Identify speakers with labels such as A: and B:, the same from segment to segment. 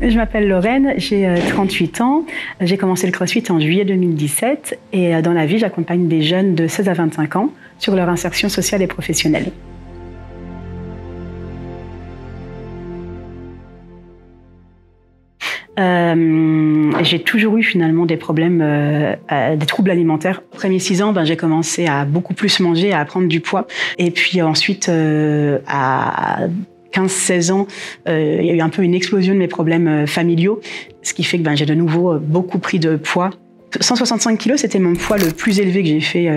A: Je m'appelle Lorraine, j'ai 38 ans. J'ai commencé le CrossFit en juillet 2017 et dans la vie, j'accompagne des jeunes de 16 à 25 ans sur leur insertion sociale et professionnelle. J'ai toujours eu finalement des problèmes, des troubles alimentaires. Après mes 6 ans, j'ai commencé à beaucoup plus manger, à prendre du poids. Et puis ensuite, à 15-16 ans, il y a eu un peu une explosion de mes problèmes familiaux, ce qui fait que j'ai de nouveau beaucoup pris de poids. 165 kilos, c'était mon poids le plus élevé que j'ai fait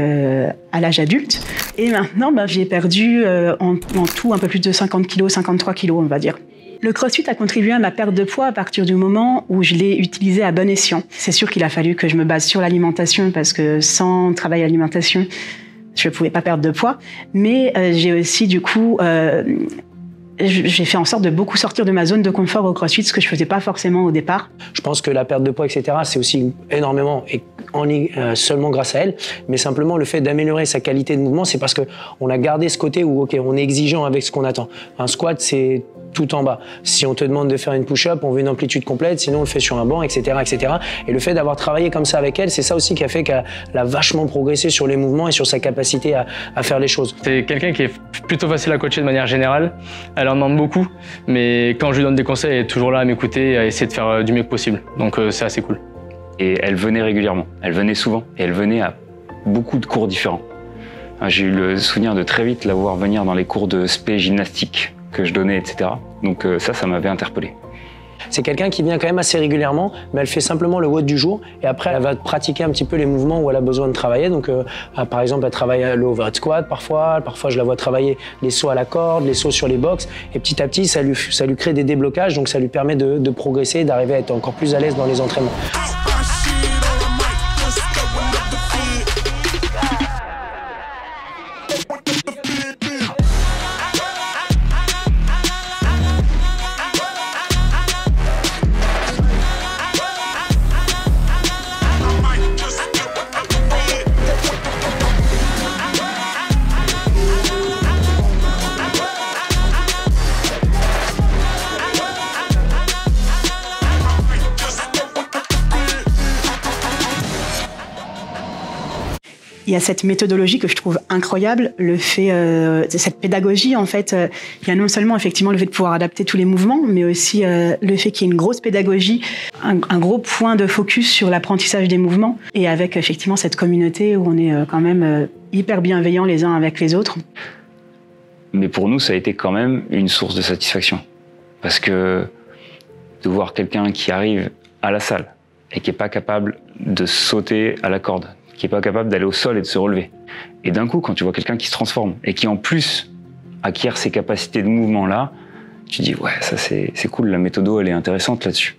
A: à l'âge adulte. Et maintenant, j'ai perdu en tout un peu plus de 50 kilos, 53 kilos, on va dire. Le CrossFit a contribué à ma perte de poids à partir du moment où je l'ai utilisé à bon escient. C'est sûr qu'il a fallu que je me base sur l'alimentation parce que sans travail alimentation, je ne pouvais pas perdre de poids. Mais j'ai aussi du coup, j'ai fait en sorte de beaucoup sortir de ma zone de confort au CrossFit, ce que je ne faisais pas forcément au départ.
B: Je pense que la perte de poids, etc., c'est aussi énormément et seulement grâce à elle, mais simplement le fait d'améliorer sa qualité de mouvement, c'est parce qu'on a gardé ce côté où on est exigeant avec ce qu'on attend. Un squat, c'est tout en bas. Si on te demande de faire une push-up, on veut une amplitude complète, sinon on le fait sur un banc, etc., etc. Et le fait d'avoir travaillé comme ça avec elle, c'est ça aussi qui a fait qu'elle a vachement progressé sur les mouvements et sur sa capacité à faire les choses.
C: C'est quelqu'un qui est plutôt facile à coacher de manière générale. Elle en demande beaucoup, mais quand je lui donne des conseils, elle est toujours là à m'écouter et à essayer de faire du mieux que possible. Donc c'est assez cool.
D: Et elle venait régulièrement, elle venait souvent, et elle venait à beaucoup de cours différents. J'ai eu le souvenir de très vite la voir venir dans les cours de spé gymnastique que je donnais, etc. Donc ça m'avait interpellé.
B: C'est quelqu'un qui vient quand même assez régulièrement, mais elle fait simplement le WOD du jour et après elle va pratiquer un petit peu les mouvements où elle a besoin de travailler. Donc par exemple, elle travaille le overhead squat parfois je la vois travailler les sauts à la corde, les sauts sur les box et petit à petit ça lui crée des déblocages, donc ça lui permet de progresser, d'arriver à être encore plus à l'aise dans les entraînements.
A: Il y a cette méthodologie que je trouve incroyable, le fait, cette pédagogie en fait. Il y a non seulement effectivement le fait de pouvoir adapter tous les mouvements, mais aussi le fait qu'il y ait une grosse pédagogie, un gros point de focus sur l'apprentissage des mouvements, et avec effectivement cette communauté où on est quand même hyper bienveillants les uns avec les autres.
D: Mais pour nous, ça a été quand même une source de satisfaction, parce que de voir quelqu'un qui arrive à la salle et qui est pas capable de sauter à la corde, qui est pas capable d'aller au sol et de se relever. Et d'un coup, quand tu vois quelqu'un qui se transforme et qui en plus acquiert ces capacités de mouvement-là, tu dis ouais, ça c'est cool, la méthodo elle est intéressante là-dessus.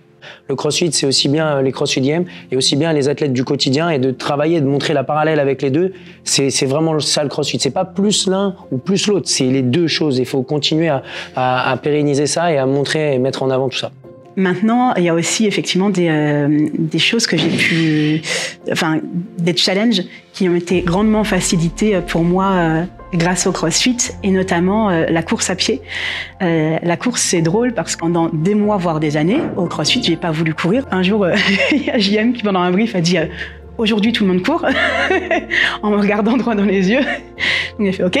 B: Le CrossFit, c'est aussi bien les CrossFitiens et aussi bien les athlètes du quotidien, et de travailler, de montrer la parallèle avec les deux, c'est vraiment ça le CrossFit. C'est pas plus l'un ou plus l'autre, c'est les deux choses. Il faut continuer à pérenniser ça et à montrer et mettre en avant tout ça.
A: Maintenant, il y a aussi effectivement des choses que j'ai pu, des challenges qui ont été grandement facilités pour moi grâce au CrossFit, et notamment la course à pied. La course, c'est drôle parce que pendant des mois, voire des années, au CrossFit, j'ai pas voulu courir. Un jour, il y a JM qui, pendant un brief, a dit aujourd'hui, tout le monde court, en me regardant droit dans les yeux. Donc, j'ai fait OK.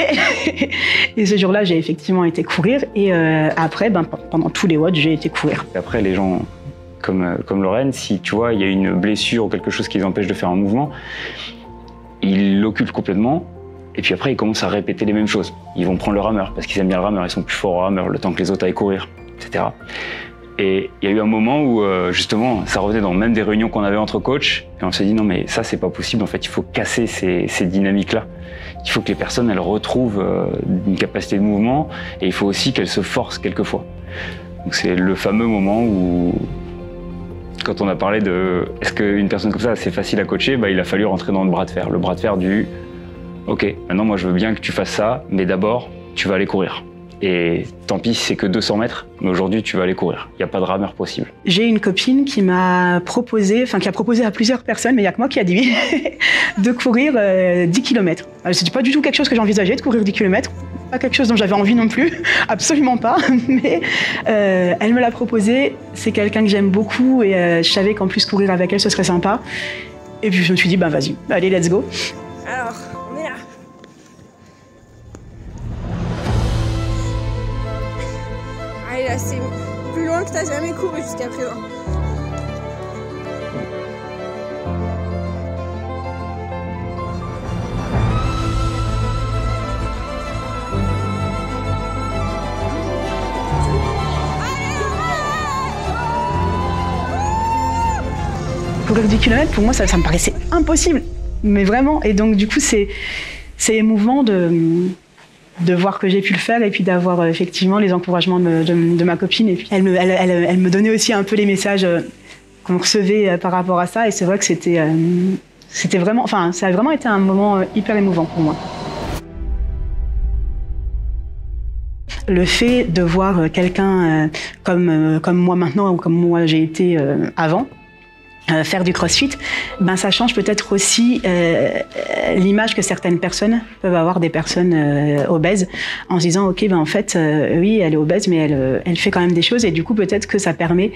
A: Et ce jour-là, j'ai effectivement été courir. Et après, pendant tous les WOD, j'ai été courir.
D: Et après, les gens comme Lorraine, si tu vois, il y a une blessure ou quelque chose qui les empêche de faire un mouvement, ils l'occultent complètement. Et puis après, ils commencent à répéter les mêmes choses. Ils vont prendre le rameur parce qu'ils aiment bien le rameur. Ils sont plus forts au rameur le temps que les autres aillent courir, etc. Et il y a eu un moment où, justement, ça revenait dans même des réunions qu'on avait entre coachs. Et on s'est dit, non, mais ça, c'est pas possible. En fait, il faut casser ces dynamiques-là. Il faut que les personnes, elles retrouvent une capacité de mouvement. Et il faut aussi qu'elles se forcent quelquefois. Donc, c'est le fameux moment où, quand on a parlé de est-ce qu'une personne comme ça, c'est facile à coacher, il a fallu rentrer dans le bras de fer. Le bras de fer du OK, maintenant, moi, je veux bien que tu fasses ça, mais d'abord, tu vas aller courir. Et tant pis si c'est que 200 mètres, mais aujourd'hui, tu vas aller courir. Il n'y a pas de rameur possible.
A: J'ai une copine qui m'a proposé, qui a proposé à plusieurs personnes, mais il n'y a que moi qui a dit oui, de courir 10 km. C'était pas du tout quelque chose que j'envisageais, de courir 10 km. pas quelque chose dont j'avais envie non plus, absolument pas, mais elle me l'a proposé. C'est quelqu'un que j'aime beaucoup et je savais qu'en plus courir avec elle, ce serait sympa. Et puis je me suis dit, vas-y, allez, let's go.
E: Alors, on est là. Allez, là, c'est plus loin que t'as jamais couru jusqu'à présent.
A: Courir 10 km, pour moi, ça me paraissait impossible, mais vraiment. Et donc, du coup, c'est émouvant de voir que j'ai pu le faire et puis d'avoir effectivement les encouragements de ma copine. Et puis, elle me donnait aussi un peu les messages qu'on recevait par rapport à ça. Et c'est vrai que c'était vraiment, enfin, ça a vraiment été un moment hyper émouvant pour moi. Le fait de voir quelqu'un comme moi maintenant ou comme moi j'ai été avant, faire du crossfit, ça change peut-être aussi l'image que certaines personnes peuvent avoir des personnes obèses en se disant ok, en fait oui, elle est obèse mais elle fait quand même des choses, et du coup peut-être que ça permet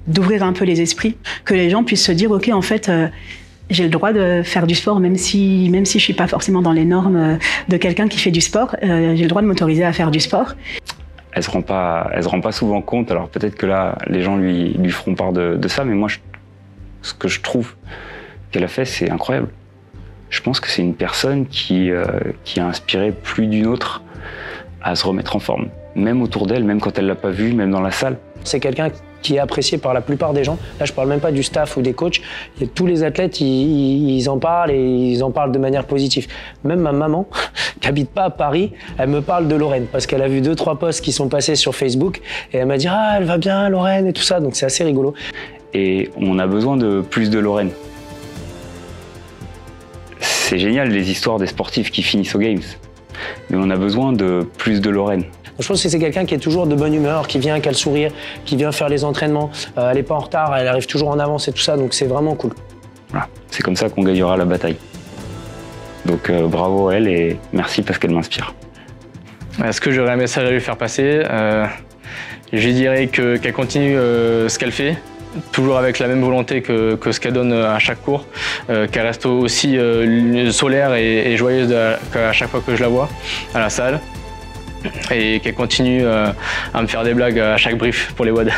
A: d'ouvrir un peu les esprits, que les gens puissent se dire ok, en fait j'ai le droit de faire du sport même si je suis pas forcément dans les normes de quelqu'un qui fait du sport, j'ai le droit de m'autoriser à faire du sport.
D: Elle se rend pas souvent compte, alors peut-être que là les gens lui feront part de ça, mais moi ce que je trouve qu'elle a fait, c'est incroyable. Je pense que c'est une personne qui a inspiré plus d'une autre à se remettre en forme. Même autour d'elle, même quand elle l'a pas vue, même dans la salle.
B: C'est quelqu'un qui est apprécié par la plupart des gens. Là, je parle même pas du staff ou des coachs. Tous les athlètes, ils en parlent et ils en parlent de manière positive. Même ma maman, qui habite pas à Paris, elle me parle de Lorraine parce qu'elle a vu 2-3 posts qui sont passés sur Facebook et elle m'a dit « Ah, elle va bien, Lorraine » et tout ça. Donc c'est assez rigolo.
D: Et on a besoin de plus de Lorraine. C'est génial les histoires des sportifs qui finissent aux Games, mais on a besoin de plus de Lorraine.
B: Je pense que c'est quelqu'un qui est toujours de bonne humeur, qui vient, qui a le sourire, qui vient faire les entraînements. Elle n'est pas en retard, elle arrive toujours en avance et tout ça, donc c'est vraiment cool.
D: Voilà. C'est comme ça qu'on gagnera la bataille. Donc bravo à elle et merci parce qu'elle m'inspire.
C: Est-ce que j'aurais un message à lui faire passer? Je dirais qu'elle continue ce qu'elle fait, toujours avec la même volonté que ce qu'elle donne à chaque cours, qu'elle reste aussi solaire et joyeuse à chaque fois que je la vois à la salle, et qu'elle continue à me faire des blagues à chaque brief pour les WOD.